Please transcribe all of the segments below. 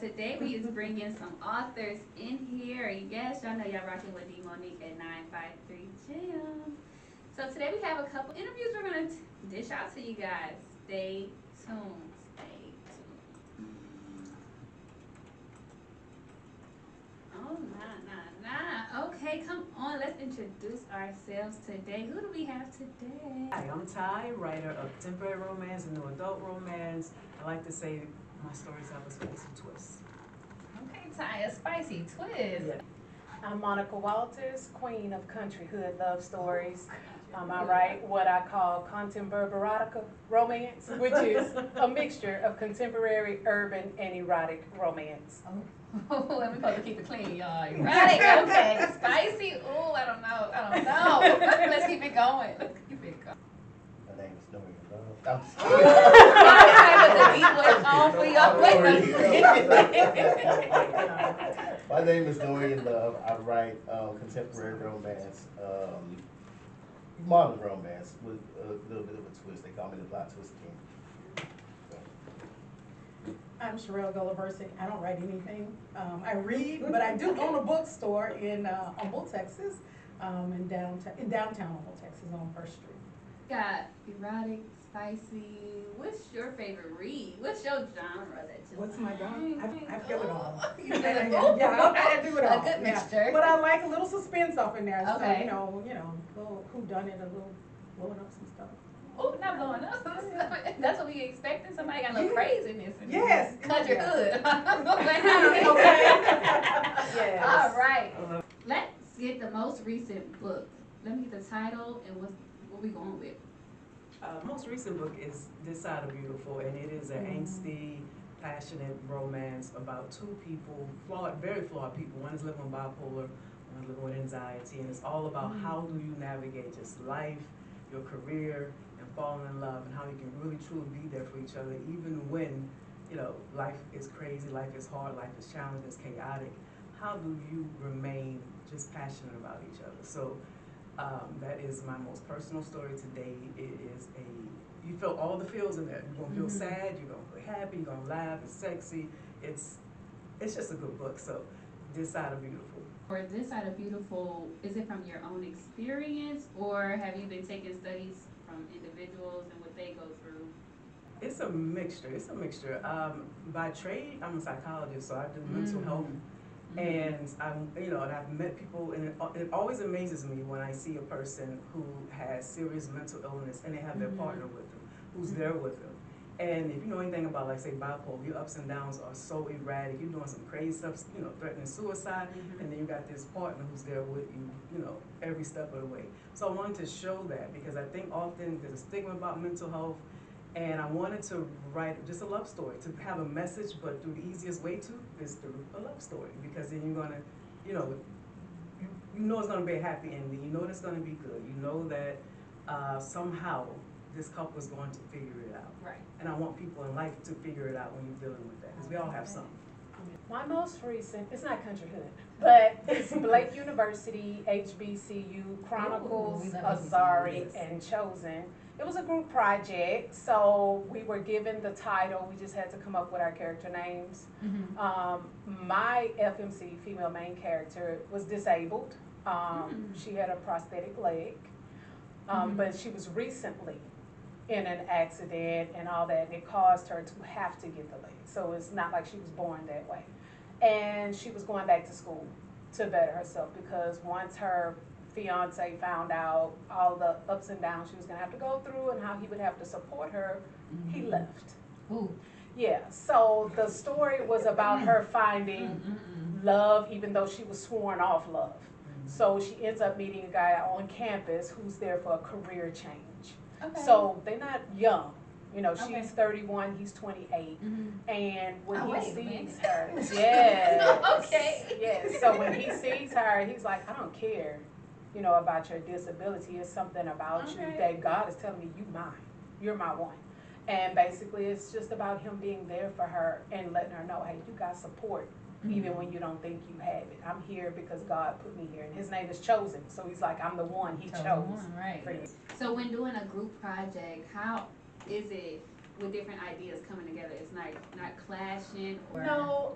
today we is bringing some authors in here. Yes, y'all know y'all rocking with D Monique at 953 Jam. So today we have a couple interviews we're gonna dish out to you guys. Stay tuned. Stay tuned. Oh nah. Okay, come on. Let's introduce ourselves today. Who do we have today? Hi, I'm Ty, writer of contemporary romance and new adult romance. I like to say my stories have a spicy twist. Okay, Ty, a spicy twist. Yeah. I'm Monica Walters, queen of country hood love stories. I write what I call contemporary erotica romance, which is a mixture of contemporary, urban, and erotic romance. Oh, we're supposed to keep it clean, y'all. Erotic, okay. Spicy, ooh, I don't know. Let's keep it going. My name is Noreen Love. My name is Noreen Love. I write contemporary romance, modern romance with a little bit of a twist. They call me the plot twist king. I'm Sherelle Gulliversick. I don't write anything. I read, but I do own a bookstore in Humboldt, Texas, in downtown Humboldt, Texas, on First Street. Got erotic, spicy. What's your favorite read? What's your genre that you What's my genre? I feel it all. You feel it? Yeah, I do it all. A good mixture. But I like a little suspense off in there. Okay. So, little whodunit, a little blowing up some stuff. Oh, not blowing up. That's what we expecting. Somebody got a little craziness in Yes. Country Yeah. hood. Okay. Yes. All right. Let's get the most recent book. Let me get the title and what we going with. Most recent book is This Side of Beautiful, and it is an angsty, passionate romance about two people, very flawed people. One is living with bipolar, one is living with anxiety, and it's all about how do you navigate just life, your career, and falling in love, and how you can really truly be there for each other, even when, life is crazy, life is hard, life is challenging, it's chaotic. How do you remain just passionate about each other? So that is my most personal story today. It is you feel all the feels in there. You're gonna feel sad, you're gonna feel happy, you're gonna laugh, it's sexy. It's just a good book. So This Side of Beautiful. For This Side of Beautiful, is it from your own experience or have you been taking studies from individuals and what they go through? It's a mixture. By trade, I'm a psychologist, so I do mental health. And and I've met people, and it always amazes me when I see a person who has serious mental illness and they have their partner with them, who's there with them. And if you know anything about, like, say, bipolar, your ups and downs are so erratic. You're doing some crazy stuff, threatening suicide, and then you got this partner who's there with you, every step of the way. So I wanted to show that because I think often there's a stigma about mental health. And I wanted to write just a love story, to have a message, but through the easiest way is through a love story, because then you're gonna, you know it's gonna be a happy ending. You know it's gonna be good. You know that somehow this couple is going to figure it out. Right. And I want people in life to figure it out when you're dealing with that, because we all have something. My most recent, it's not country hood, but it's Blake University, HBCU, Chronicles, Ooh, we love Azari, HBCUs. and Chosen. It was a group project, so we were given the title, we just had to come up with our character names. My FMC, female main character, was disabled. She had a prosthetic leg, but she was recently in an accident and all that, and it caused her to have to get the leg. So it's not like she was born that way. And she was going back to school to better herself because once her fiance found out all the ups and downs she was gonna have to go through and how he would have to support her, he left. Ooh. Yeah, so the story was about her finding love even though she was sworn off love. So she ends up meeting a guy on campus who's there for a career change. Okay. So they're not young. Okay. She's 31, he's 28. And when he wait a sees minute. her, yes. Okay. Yes, so when he sees her, he's like, I don't care, about your disability. It's something about you Okay. that God is telling me you're my one. And basically it's just about him being there for her and letting her know, hey, you got support even when you don't think you have it. I'm here because God put me here. And his name is Chosen. So he's like, I'm the one he chose. Right. For you. So when doing a group project, how is it with different ideas coming together? It's not clashing or No,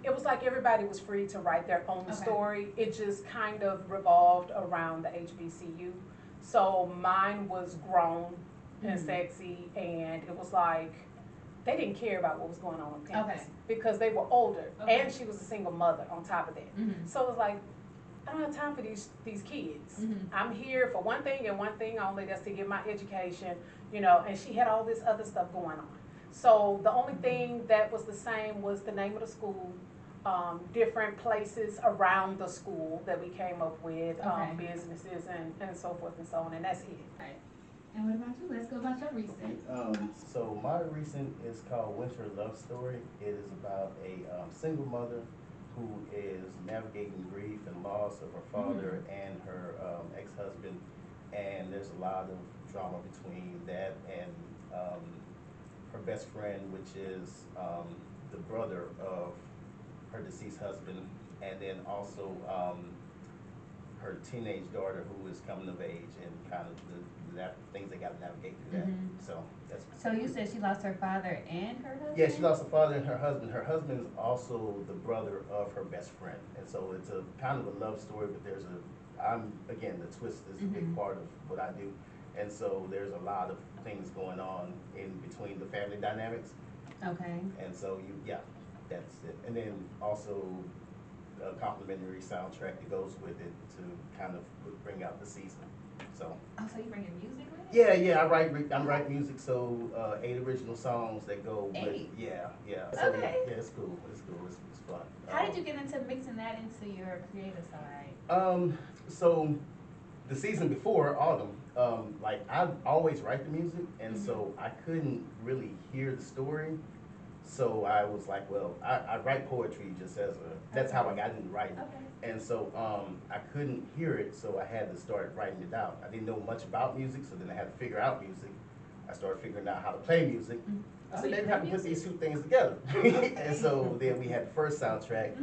it was like everybody was free to write their own Okay. story. It just kind of revolved around the HBCU. So mine was grown and Mhm. sexy, and it was like they didn't care about what was going on campus Okay. because they were older, Okay. and she was a single mother on top of that. Mhm. So it was like, I don't have time for these kids. Mhm. I'm here for one thing and one thing only, that's to get my education, you know, and she had all this other stuff going on. So the only thing that was the same was the name of the school, different places around the school that we came up with, Okay. businesses and so forth and so on, and that's it. And what about you? Let's go about your recent. So my recent is called Winter Love Story. It is about a single mother who is navigating grief and loss of her father and her ex-husband, and there's a lot of drama between that and her best friend, which is the brother of her deceased husband, and then also her teenage daughter who is coming of age, and kind of the things they got to navigate through that. Mhm. So that's. So you said she lost her father and her husband? Yeah, she lost her father and her husband. Her husband is also the brother of her best friend, and so it's a kind of a love story. But there's again, the twist is a big part of what I do, and so there's a lot of things going on in between the family dynamics, Okay. and so that's it. And then also a complimentary soundtrack that goes with it to kind of bring out the season. So. Oh, so you bringing music with it? Yeah, I'm writing music, so 8 original songs that go with. 8? Yeah. So Okay. yeah, it's cool. It's fun. How did you get into mixing that into your creative side? So the season before autumn, like I always write the music, and so I couldn't really hear the story. So I was like, well, I write poetry just as that's how I got into writing. Okay. And so I couldn't hear it, so I had to start writing it out. I didn't know much about music, so then I had to figure out music. I started figuring out how to play music. Oh, So you then play have to put music? these two things together. And so then we had the first soundtrack,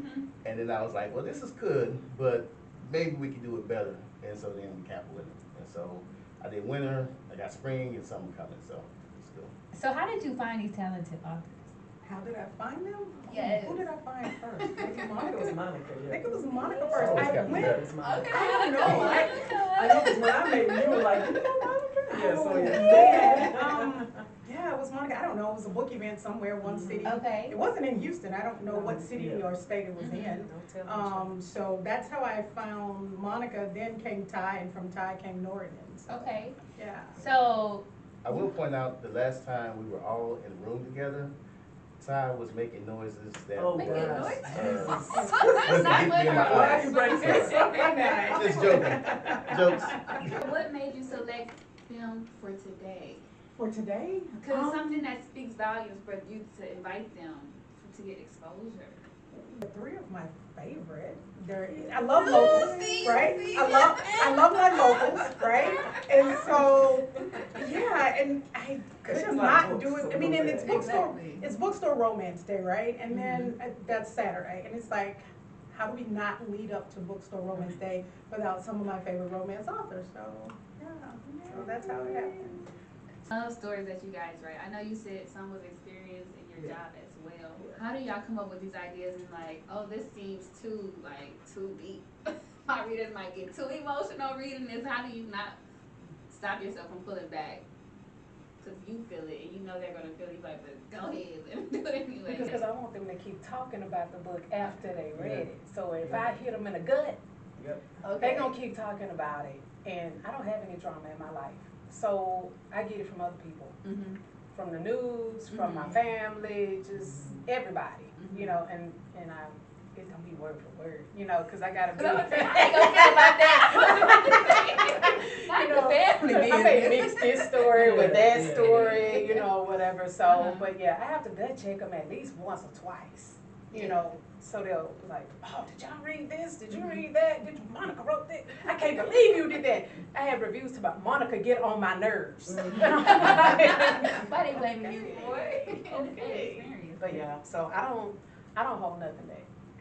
and then I was like, well, this is good, but maybe we can do it better. And so then we capped with it. And so I did winter, I got spring, and summer coming, so it's good. So how did you find these talented authors? How did I find them? Yes. Who did I find first? Maybe I Monica. think it was Monica, I yeah. think it was Monica It's first. always I gotten went. better. It was Monica. I don't know. I know, because when I met you, you were like, you know Monica? Yeah, so yeah. Yeah, it was Monica. I don't know. It was a book event somewhere, one city. Okay. It wasn't in Houston. I don't know what city Yeah. or state it was in. Don't tell me. So that's how I found Monica. Then came Ty, and from Ty came Norton. So, Okay. yeah. So I will point out the last time we were all in a room together, Ty was making noises that. Oh, Making gosh. noises? Jesus. that's Listen, not get what me in my her eyes. words Why you were. bring Just joking. Jokes. What made you select film for today? For today? Because it's something that speaks volumes for you to invite them to get exposure. Three of my favorite. I love locals, right? I love my locals, right? And so, yeah, and I She has could a lot of not do books, it. so I mean, go and it's ahead. bookstore, Exactly. it's bookstore romance day, right? And then that's Saturday, and it's like, how do we not lead up to bookstore romance day without some of my favorite romance authors? So, yeah, so that's how it happened. Love stories that you guys write. I know you said some was experience in your Yeah. job as well. How do y'all come up with these ideas and like, oh, this seems too deep. My readers might get too emotional reading this. How do you not stop yourself from pulling back? Because you feel it and you know they're gonna feel it. You like, but go ahead and do it anyway. Because I want them to keep talking about the book after they read it. So if I hit them in the gut, Yep. they gonna keep talking about it. And I don't have any drama in my life. So I get it from other people. Mhm. From the news, from my family, just everybody, you know, and it's gonna be word for word, you know, cause I gotta be. I ain't gonna feel about that. Not You the know, family I may business. mix this story with that Yeah. story, you know, whatever, so, Uh-huh. but yeah, I have to gut check them at least once or twice, you know, so they'll be like, oh, did y'all read this? Did you read that? Monica wrote that? I can't believe you did that. I have reviews about Monica get on my nerves. Why they blaming you for it? Okay. But yeah, so I don't hold nothing back.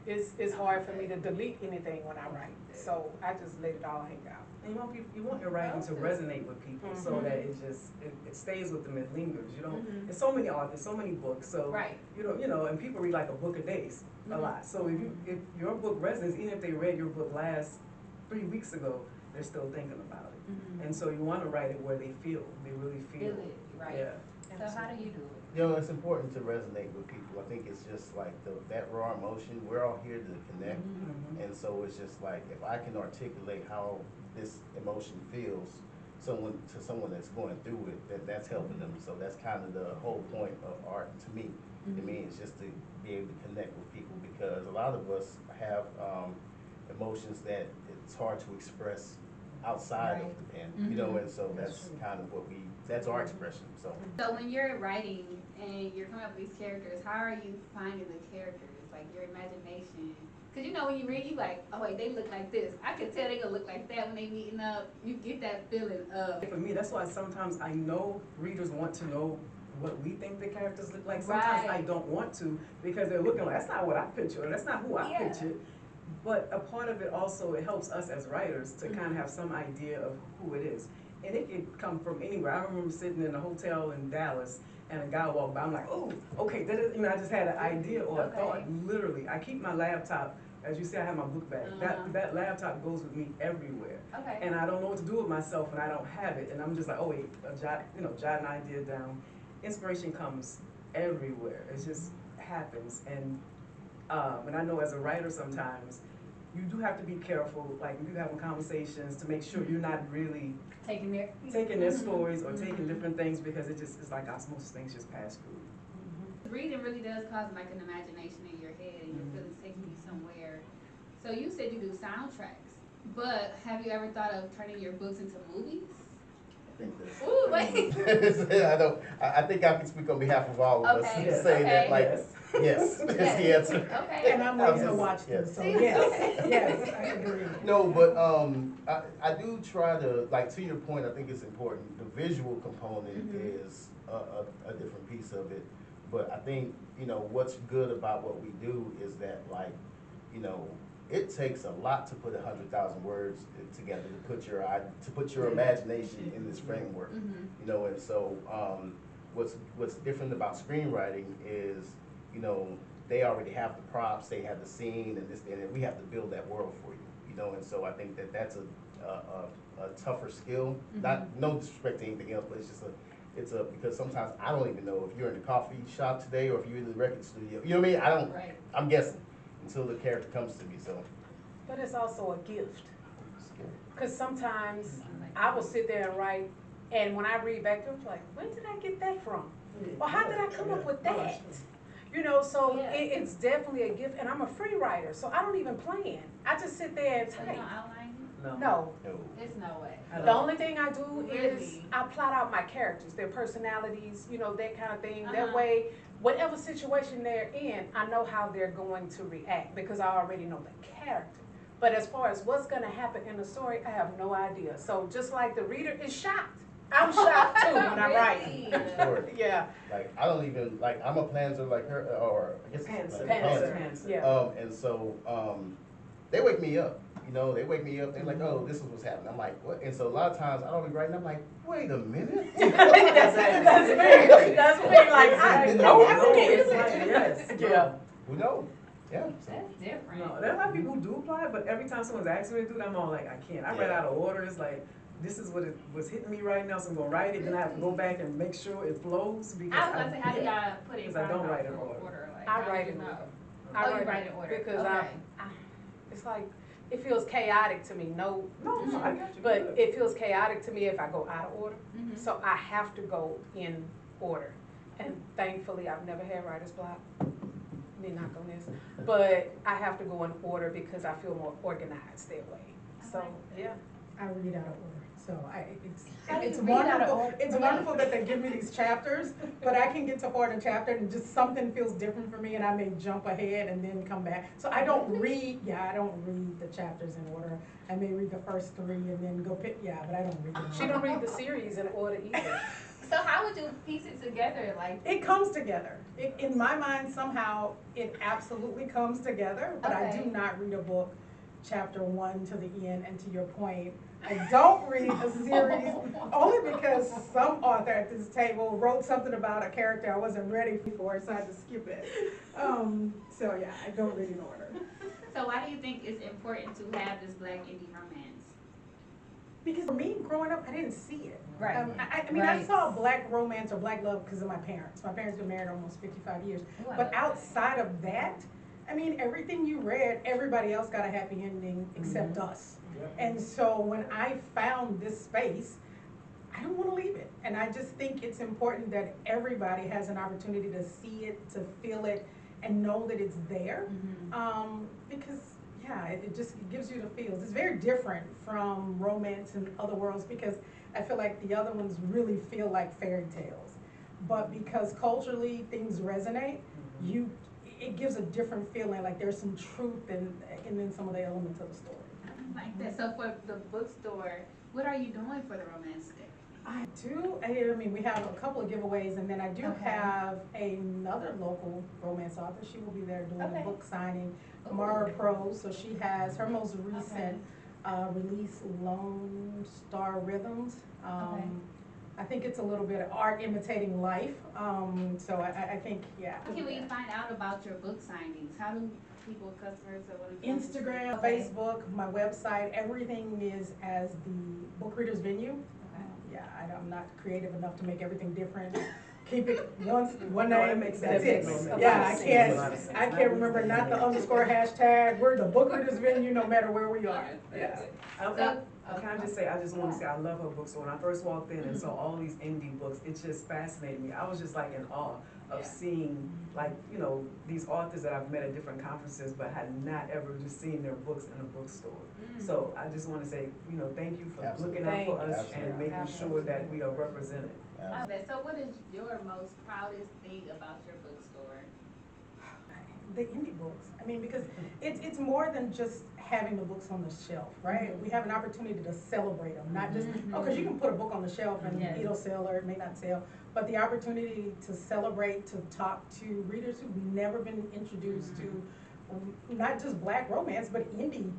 it's hard for me to delete anything when I write, so I just let it all hang out. And you want your writing to resonate with people so that it stays with them, it lingers. You don't. There's so many authors, so many books. So Right. you know, and people read like a book a day, a lot. So if your book resonates, even if they read your book last 3 weeks ago, they're still thinking about it. And so you want to write it where they really feel it, right? Yeah. So how do you do it? You know, it's important to resonate with people. I think it's just like that raw emotion. We're all here to connect. And so it's just like, if I can articulate how this emotion feels to someone that's going through it, that's helping them. So that's kind of the whole point of art to me. To me, it's just to be able to connect with people, because a lot of us have emotions that it's hard to express outside of the pen, you know, and so that's kind of that's our expression. So when you're writing and you're coming up with these characters, how are you finding the characters, like your imagination? Because you know, when you read, you like, oh wait, they look like this. I can tell they gonna look like that when they meeting up. You get that feeling of. For me, that's why sometimes I know readers want to know what we think the characters look like. Sometimes I don't want to, because they're looking like, that's not what I picture, or that's not who I pictured. But a part of it also, it helps us as writers to kind of have some idea of who it is. And it could come from anywhere. I remember sitting in a hotel in Dallas, and a guy walked by. I'm like, oh, okay, that is, I just had an idea or a thought, literally. I keep my laptop, as you see, I have my book bag. That laptop goes with me everywhere. And I don't know what to do with myself when I don't have it. And I'm just like, oh wait, jot an idea down. Inspiration comes everywhere. It just happens. And I know as a writer sometimes, you do have to be careful, like when you're having conversations, to make sure you're not really taking their stories or taking different things, because it's like osmosis, things just pass through. Reading really does cause like an imagination in your head, and your feelings taking you somewhere. So you said you do soundtracks, but have you ever thought of turning your books into movies? Ooh, wait. I think I can speak on behalf of all of us to say that, like, yes, is the answer. And I'm waiting to watch them, so yes, I agree. No, but I do try to, like, to your point, I think it's important. The visual component is a different piece of it. But I think, what's good about what we do is that, like, it takes a lot to put 100,000 words together to put your imagination in this framework, and so what's different about screenwriting is, they already have the props, they have the scene, and we have to build that world for you, and so I think that's a tougher skill. No disrespect to anything else, but it's because sometimes I don't even know if you're in the coffee shop today or if you're in the record studio. You know what I mean? I'm guessing until the character comes to me. So, but it's also a gift, because sometimes I will sit there and write, and when I read back through, I'm like, where did I get that from? Or how did I come up with that? So it's definitely a gift, and I'm a free writer, so I don't even plan. I just sit there and type. You don't outline it? No. There's no way. The only thing I do is I plot out my characters, their personalities, that kind of thing. That way, whatever situation they're in, I know how they're going to react, because I already know the character. But as far as what's going to happen in the story, I have no idea. So just like the reader is shocked, I'm shocked too when I write. Sure. Yeah. Like, I don't even, like, I'm a planner like her, or I guess it's Pantser. Yeah. And so, they wake me up. They wake me up, they're like, oh, this is what's happening. I'm like, what? And so a lot of times I don't be writing, I'm like, wait a minute. That's me. That's me. Like, I know. Yeah. We know. Yeah. That's different. No, there are a lot of people who do apply, but every time someone's asking me to do it, I'm all like, I can't. I read out of order. It's like, this is what it was hitting me right now, so I'm gonna write it, then I have to go back and make sure it flows, because I was gonna say, how do y'all put it in I don't write in order. Like, I write in order. You write in order. Because it's like, it feels chaotic to me. No, I got you. but it feels chaotic to me if I go out of order. So I have to go in order. And thankfully, I've never had writer's block. Let me knock on this. But I have to go in order because I feel more organized that way. So, yeah. I read out of order. So it's wonderful. It's wonderful that they give me these chapters, but I can get to part of the chapter and just something feels different for me, and I may jump ahead and then come back. So I don't read. I don't read the chapters in order. I may read the first 3 and then go pick. But I don't read them. She don't read the series in order either. So how would you piece it together? Like, It comes together. In my mind, somehow, it absolutely comes together, but I Okay. do not read a book chapter 1 to the end, and to your point, I don't read a series only because some author at this table wrote something about a character I wasn't ready for, so I had to skip it. So yeah, I don't read in order. so why do you think it's important to have this Black indie romance? Because for me, growing up, I didn't see it. Right. I mean, I Right. saw Black romance or Black love because of my parents. My parents been married almost 55 years. Ooh, I But love that. outside of that, I mean, everything you read, everybody else got a happy ending except us. And so when I found this space, I don't want to leave it. And I just think it's important that everybody has an opportunity to see it, to feel it, and know that it's there. Because, yeah, it just gives you the feels. It's very different from romance and other worlds because I feel like the other ones really feel like fairy tales. But because culturally things resonate, it gives a different feeling, like there's some truth in some of the elements of the story. I like that. So for the bookstore, what are you doing for the romance day? I do, I mean, we have a couple of giveaways, and then I do Okay. have another local romance author. She will be there doing Okay. a book signing, Ooh. Mara Prose. So she has her most recent release, Lone Star Rhythms. Okay. I think it's a little bit of art imitating life. So I think, yeah. How can we find out about your book signings? How do people, customers, or what? Instagram, Okay. Facebook, my website, everything is as the book readers venue. Okay. Yeah, I'm not creative enough to make everything different. Keep it one No, it name, makes that's sense. it. It makes Yeah, I sense. can't, I can't remember not the underscore hashtag. We're the book readers venue no matter where we are. Yeah. Can I just say, I just want to say, I love her bookstore. When I first walked in and saw all these indie books, it just fascinated me. I was just like in awe of seeing, like, you know, these authors that I've met at different conferences, but had not ever just seen their books in a bookstore. So I just want to say, you know, thank you for looking out for us and making sure that we are represented. Okay. So what is your most proudest thing about your bookstore? The indie books. I mean, because it's more than just having the books on the shelf, right? We have an opportunity to celebrate them, not just, because you can put a book on the shelf and Yes. it'll sell or it may not sell, but the opportunity to celebrate, to talk to readers who've never been introduced to not just Black romance, but indie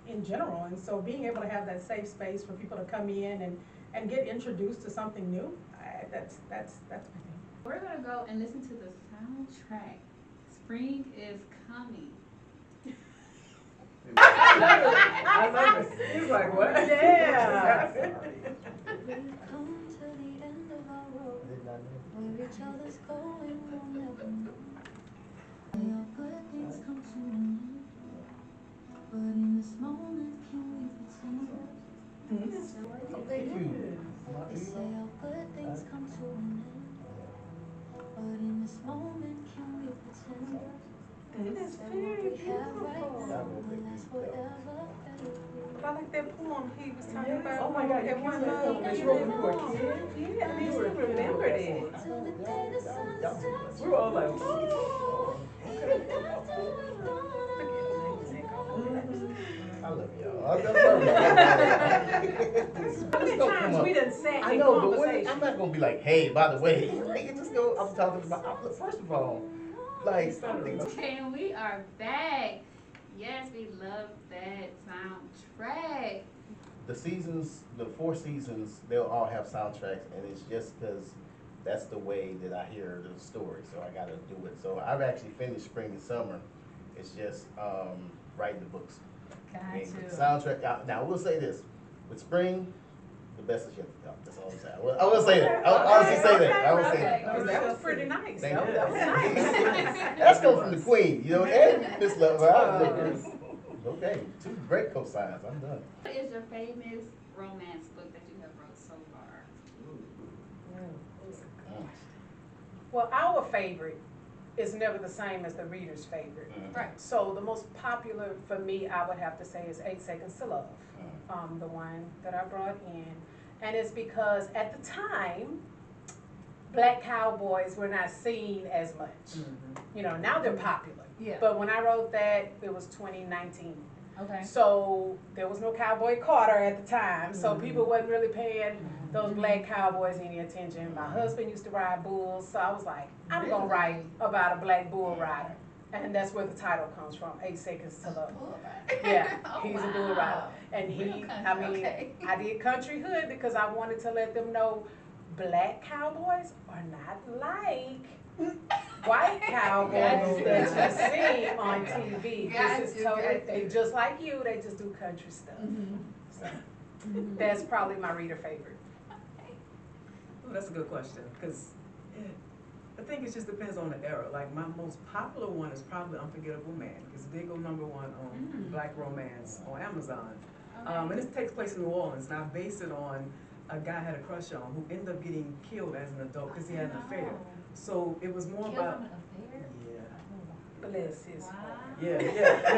in general. And so being able to have that safe space for people to come in and get introduced to something new, that's my thing. We're gonna go and listen to the soundtrack. Spring is coming. I love it. He's like, what? Yeah. We come to the end of our road, where each other's going, we'll never know. All good things come to an end, but in this moment, can we pretend? Thank you. They say all good things come to an end, but in this moment, can we pretend? It's That very what we have right beautiful. now will last forever and ever. I like that poem he was talking about. Oh my God, you That one can't love remember that that you you wrote wrote when you were a kid. Yeah, You remembered it. Till the day the sun sets. We were all like, I love y'all. I love How many times we done sat I in know, but conversation? I'm not gonna be like, hey, by the way, like, it just go. I'm talking about. First of all, like, Okay, and we are back. Yes, we love that soundtrack. the seasons, the 4 seasons, they'll all have soundtracks, and it's just because that's the way that I hear the story. So I gotta do it. So I've actually finished spring and summer. It's just writing the books. And the soundtrack. Now I will say this: with spring, the best is yet to come. That's all I'm saying. I will say that. I will honestly say that. I will say that. That was pretty nice. Thank you. That was nice. That's coming from the queen, you know, and Miss Love. Okay, 2 great cosigns. I'm done. What is your famous romance book that you have wrote so far? Well, our favorite is never the same as the reader's favorite. Right. So the most popular for me, I would have to say, is 8 Seconds to Love, the one that I brought in. And it's because at the time, Black cowboys were not seen as much. You know, now they're popular. Yeah. But when I wrote that, it was 2019. Okay. So there was no Cowboy Carter at the time, so people wasn't really paying those black cowboys any attention. My husband used to ride bulls, so I was like, I'm gonna write about a black bull rider. And that's where the title comes from, 8 Seconds to Love. Yeah, Oh, he's a wow. bull rider. And Real he, country, I mean, okay. I did Country Hood because I wanted to let them know black cowboys are not like white cowboys that you see on TV. This is totally, they just like you, they just do country stuff. So, that's probably my reader favorite. Oh, that's a good question, because I think it just depends on the era. Like, my most popular one is probably Unforgettable Man, because it did go #1 on Black Romance on Amazon. And this takes place in New Orleans, and I base it on a guy I had a crush on who ended up getting killed as an adult because he had an affair. So it was more about, Bless his heart. yeah,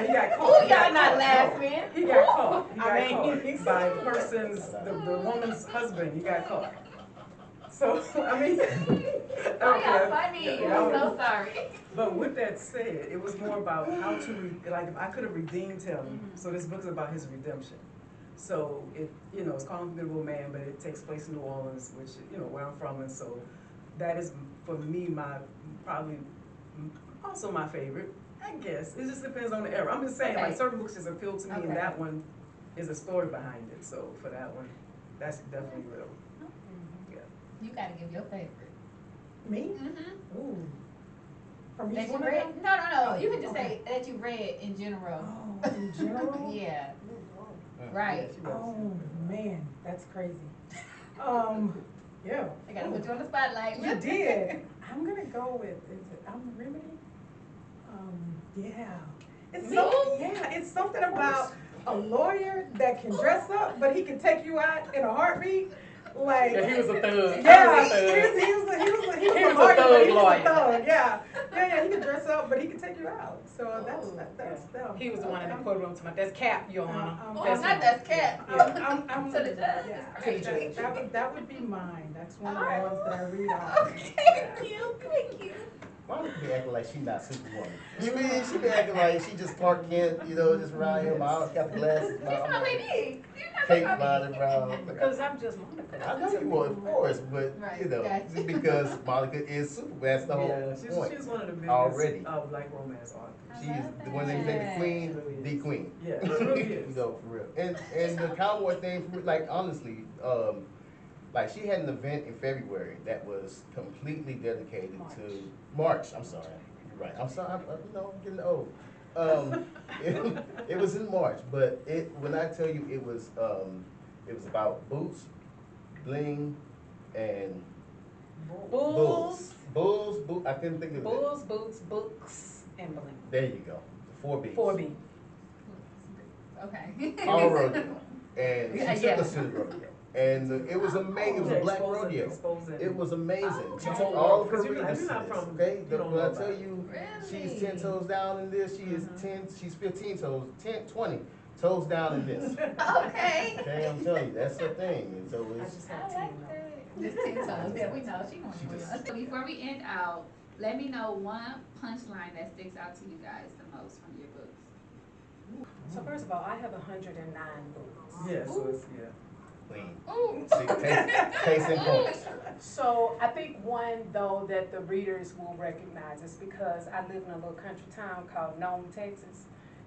he got caught. Oh, He got y'all not caught. laughing. He got caught. He got I mean, caught by the person's, the woman's husband. He got caught. So I mean, Oh, y'all funny. I'm so sorry. But with that said, it was more about how to like if I could have redeemed him. So this book's about his redemption. So it's called Unforgettable Man, but it takes place in New Orleans, which where I'm from, and so that is for me probably also my favorite. I guess it just depends on the era. I'm just saying, like certain books just appeal to me, and that one is a story behind it. So for that one, that's definitely real. Yeah. You gotta give your favorite. Me? Mm-hmm. Ooh. From That each you one of read? them? No. You can just Okay. say that you read in general. Oh, in general? Yeah. Right. Oh, man, that's crazy. Yeah. I gotta put you on the spotlight. You did. I'm gonna go with, Remedy? Yeah. It's something about a lawyer that can dress up, but he can take you out in a heartbeat. Like, Yeah, he was a thug. yeah, He was a thug. he was He a was a lawyer, thug but he was lawyer. a thug. Yeah, he can dress up, but he can take you out. So that's He was the one in the courtroom to my, that's Cap, Your Honor. Oh, it's not that's Cat. I'm To the judge? Yeah, To the judge. that would be mine. That's one of Alright. the ones that I read off. Okay, thank you. Monica be acting like she not Superwoman. You mean she be acting like she just Clark Kent, just around here, got the glasses, That's all we need. cake lying around. Because I'm just Monica. I know you are, of course, but Right, gotcha. because Monica is Super. That's the whole point. She's one of the biggest Already. Black romance authors. She's the one they say the queen, the queen. Yeah, she really is. For real. And the cowboy thing, like honestly, like she had an event in February that was completely dedicated to March. I'm sorry, you're right. I'm sorry. I'm getting old. It was in March, but when I tell you it was about boots, bling, and Bulls, I couldn't think of it. bulls, boots, books, and bling. There you go. 4 Bs. 4B. Okay. All rodeo. And Yeah, she yeah. took us to the rodeo. And it was amazing. It was a black rodeo. It was amazing. She took all of her readers to this, okay? When I tell you, she's 10 toes down in this, she's 15 toes, 20 toes down in this. Okay. Okay, I'm telling you, that's her thing. And so I it's, just I have like that. Just 10 toes. Yeah, we know. She gonna win. So before we end out, let me know one punchline that sticks out to you guys the most from your books. So first of all, I have 109 books. Yeah, so it's clean. Ooh. See, case in point. So I think one though that the readers will recognize is because I live in a little country town called Nome, Texas.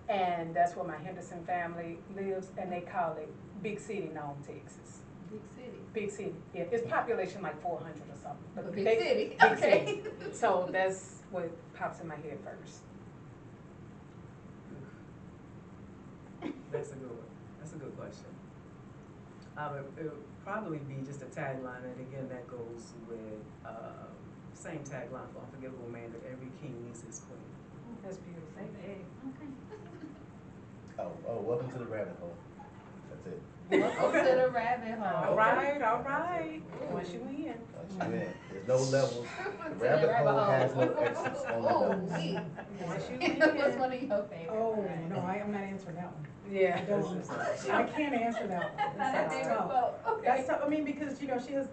And that's where my Henderson family lives, and they call it Big City, Nome, Texas. Big city. Big city, yeah, it's population like 400 or something. But big they- city, big okay. city. So that's what pops in my head first. That's a good one. That's a good question. It would probably be just a tagline, and again, that goes with same tagline for Unforgettable Man, that every king needs his queen. That's beautiful. Okay. Welcome to the rabbit hole. That's it. Welcome to the rabbit hole. All right. Once you win. There's no levels. The rabbit hole has no exits, only Oh, levels. we. Once you What's win. one of your favorites? Oh, no, I am not answering that one. Yeah. I don't. I can't answer that one. That's not a That's favorite tough. quote. Okay. That's tough. I mean, because she has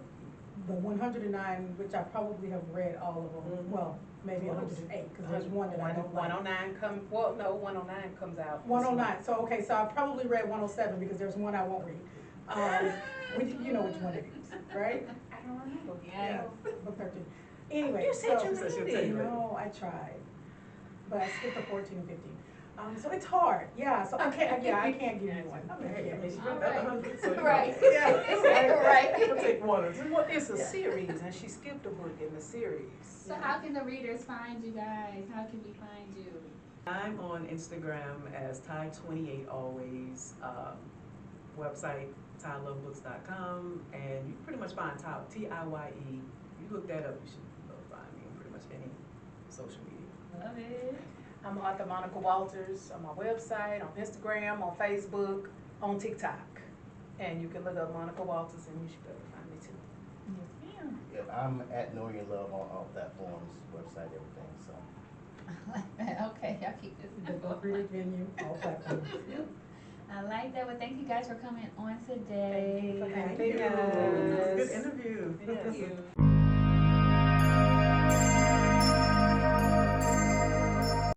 the 109, which I probably have read all of them, well, maybe 108, because there's one that I don't like. 109 109 comes out. 109, so, okay, so I've probably read 107 because there's one I won't read. You know which one it is, right? I don't remember. Yeah. Book 13. Anyway, You said so. you said she'll read tell it. you. No, I tried, but I skipped to 14 and 15. So it's hard, yeah, so I can't give you one. I mean, hey, I mean, she All read that right. 100, so you know. Right. Yeah. Right. She'll take one or two. Well, it's a series, and she skipped a book in the series. So how can the readers find you guys? How can we find you? I'm on Instagram as Ty28 always. Website TyLoveBooks.com, and you can pretty much find Ty, T-I-Y-E. You look that up, you should find me on pretty much any social media. Love it. I'm author Monica Walters on my website, on Instagram, on Facebook, on TikTok. And you can look up Monica Walters and you should be able to find me too. Yes, ma'am. Yeah, I'm at Know Your Love on all platforms, website, everything, so. I like that. Okay, I'll keep this The book reading venue, all platforms. I like that. Well, thank you guys for coming on today. Thank you for Thank having you. us. Good interview. Yes. Thank you.